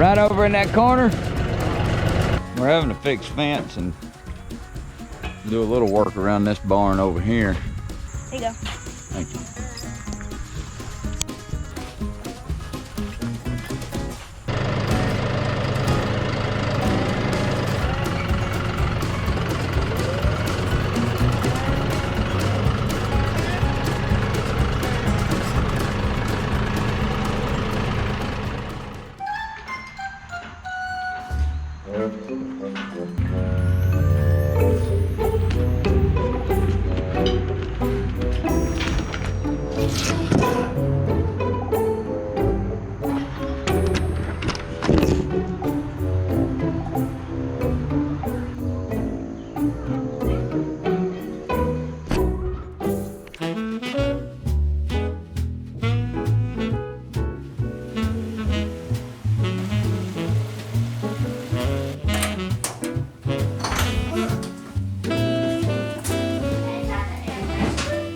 Right over in that corner, we're having to fix fence and do a little work around this barn over here. Here you go. Thank you.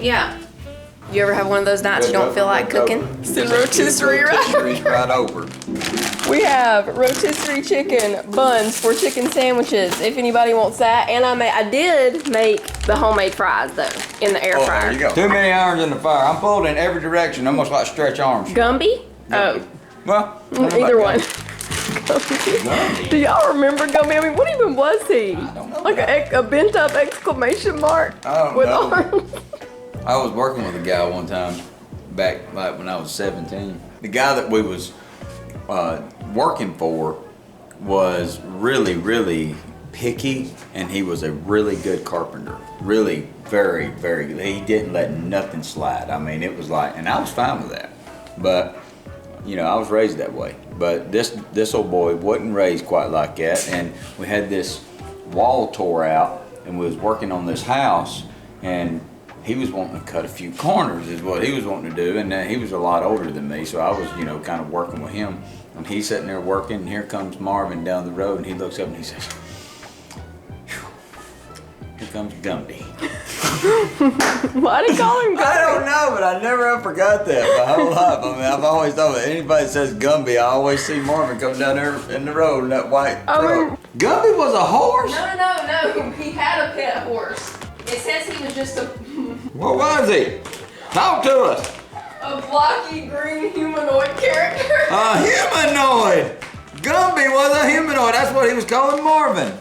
Yeah. You ever have one of those nights you don't feel like cooking? It's the rotisserie right over. We have rotisserie chicken buns for chicken sandwiches, if anybody wants that. And I did make the homemade fries though, in the air fryer. There you go. Too many irons in the fire. I'm pulled in every direction, almost like stretch arms. Gumby? Oh. Well, Either one. Gumby. Do y'all remember Gumby? I mean, what even was he? I don't know. Like a bent up exclamation mark with arms? I was working with a guy one time back like when I was 17. The guy that we was working for was really, really picky, and he was a really good carpenter. Really, very, very good. He didn't let nothing slide. I mean, it was like, and I was fine with that. But, you know, I was raised that way. But this old boy wasn't raised quite like that, and we had this wall tore out, and we was working on this house, and he was wanting to cut a few corners is what he was wanting to do, and he was a lot older than me, so I was, you know, kind of working with him. And he's sitting there working, and here comes Marvin down the road, and he looks up and he says, "Here comes Gumby." Why did he call him Gumby? I don't know, but I never ever forgot that my whole life. I mean, I've always thought that anybody that says Gumby, I always see Marvin come down there in the road in that white truck. Gumby was a horse? No. He had a pet horse. It says he was just a... What was he? Talk to us. A blocky green humanoid character. A humanoid. Gumby was a humanoid. That's what he was calling Marvin.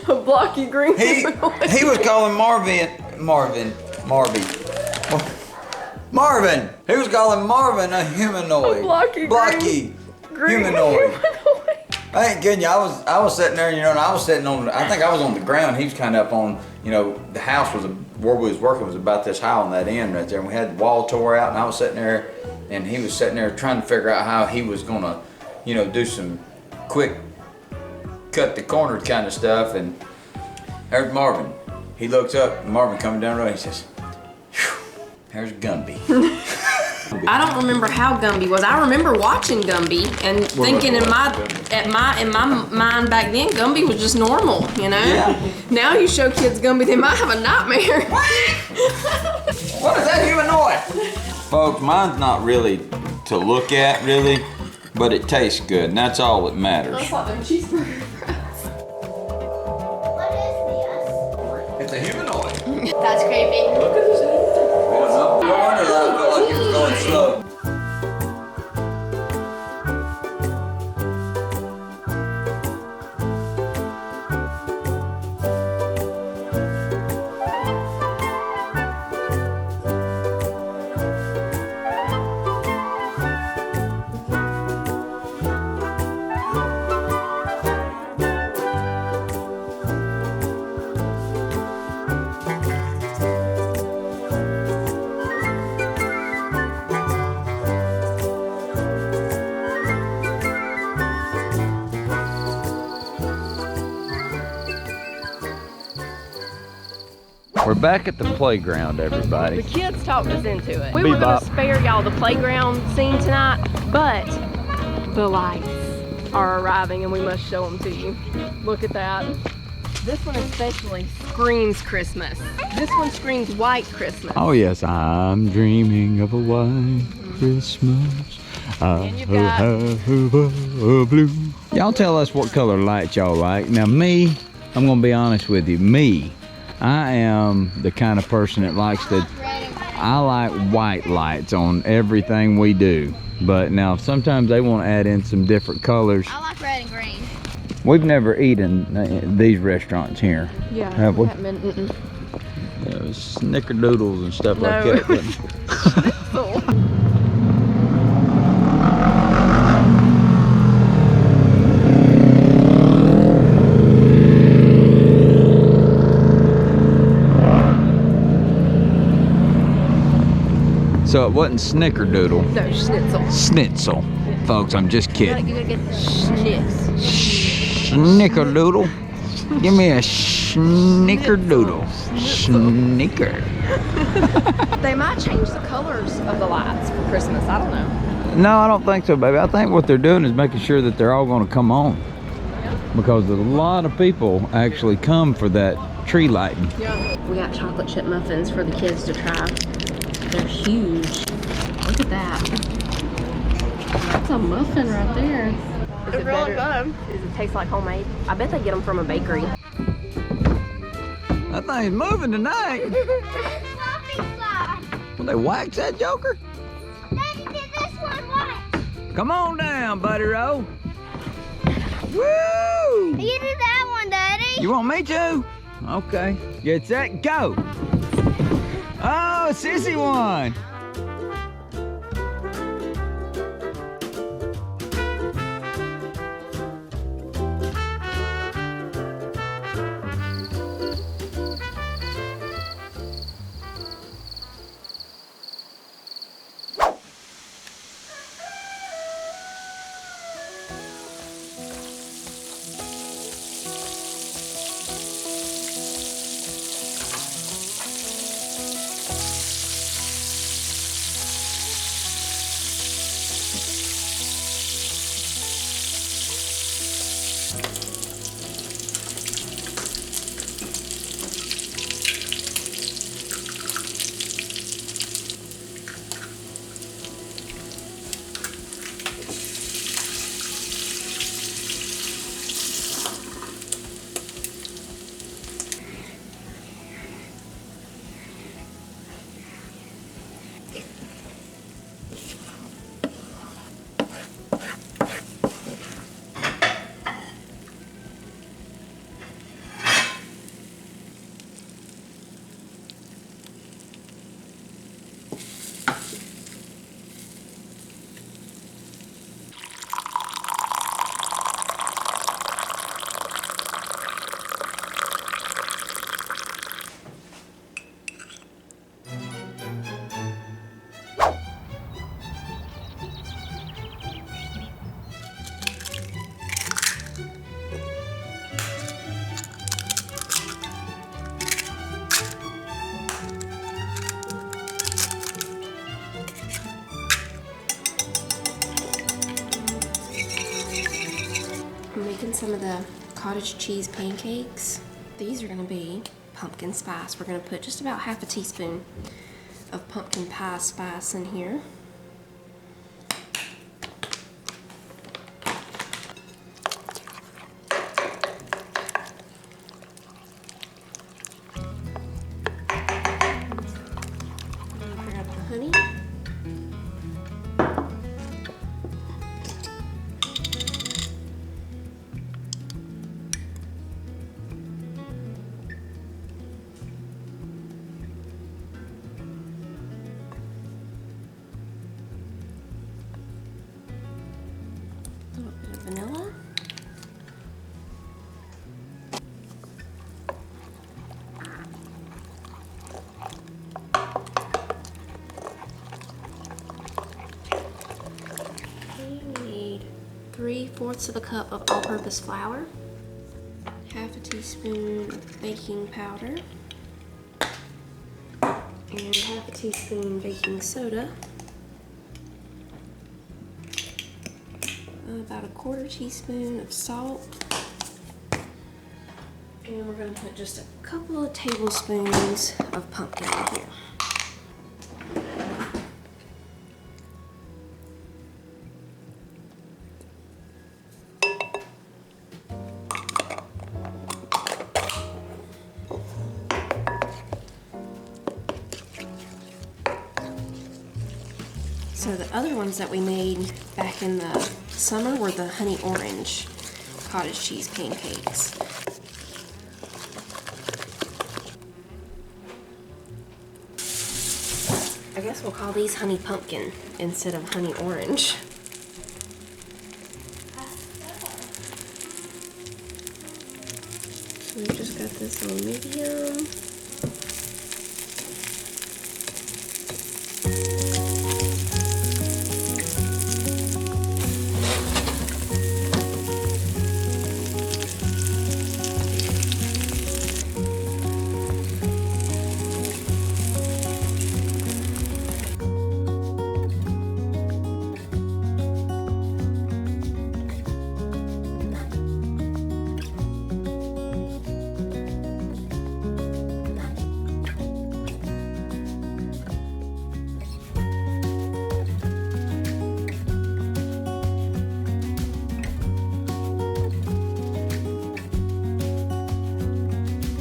A blocky green humanoid. He was calling Marvin. He was calling Marvin a humanoid. A blocky green humanoid. I ain't kidding you. I was sitting there, you know, and I was sitting on. I think I was on the ground. He was kind of up on. You know, the house was where we was working was about this high on that end right there, and we had the wall tore out, and I was sitting there, and he was sitting there trying to figure out how he was gonna, you know, do some quick cut the corner kind of stuff, and there's Marvin. He looks up, Marvin coming down the road, he says, "Phew, there's Gumby." I don't remember how Gumby was. I remember watching Gumby and thinking in my mind back then, Gumby was just normal, you know? Yeah. Now you show kids Gumby, they might have a nightmare. What is that humanoid? Folks, mine's not really to look at, really, but it tastes good, and that's all that matters. That's like them cheeseburger fries. What is this? It's a humanoid. That's creepy. Look at this. No wonder that felt like you was going slow. We're back at the playground, everybody. The kids talked us into it. We were gonna spare y'all the playground scene tonight, but the lights are arriving and we must show them to you. Look at that. This one especially screams Christmas. This one screams white Christmas. Oh yes, I'm dreaming of a white Christmas. And you've got- Blue. Y'all tell us what color lights y'all like. Now me, I'm gonna be honest with you. Me, I am the kind of person that likes to, I like white lights on everything we do. But now sometimes they want to add in some different colors. I like red and green. We've never eaten these restaurants here. Yeah. Have we? Mm-mm. Snickerdoodles and stuff like No. that. Cool. So it wasn't snickerdoodle. No, schnitzel. Schnitzel. Folks, I'm just kidding. You gotta get schnitz. Snickerdoodle. Give me a snickerdoodle. Snicker. They might change the colors of the lights for Christmas. I don't know. No, I don't think so, baby. I think what they're doing is making sure that they're all going to come on. Because a lot of people actually come for that tree lighting. Yeah. We got chocolate chip muffins for the kids to try. They're huge. Look at that. That's a muffin right there. Is it really good? Does it taste like homemade? I bet they get them from a bakery. That thing's moving tonight. Will they wax that joker? Daddy did this one once. Come on down, Buddy Rowe. Woo! You did that one, Daddy. You want me to? Okay. Get set, go. Oh, sissy one. I'm making some of the cottage cheese pancakes. These are gonna be pumpkin spice. We're gonna put just about half a teaspoon of pumpkin pie spice in here. Grab the honey. A little bit of vanilla. We need 3/4 of a cup of all-purpose flour, half a teaspoon of baking powder, and half a teaspoon baking soda. About a 1/4 teaspoon of salt, and we're going to put just a couple of tablespoons of pumpkin in here. So the other ones that we made back in the summer were the honey orange cottage cheese pancakes. I guess we'll call these honey pumpkin instead of honey orange. So we just got this on medium.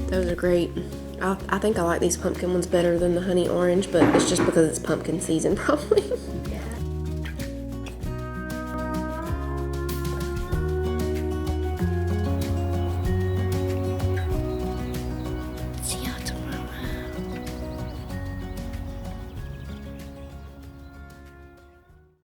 Those are great. I think I like these pumpkin ones better than the honey orange, but it's just because it's pumpkin season probably.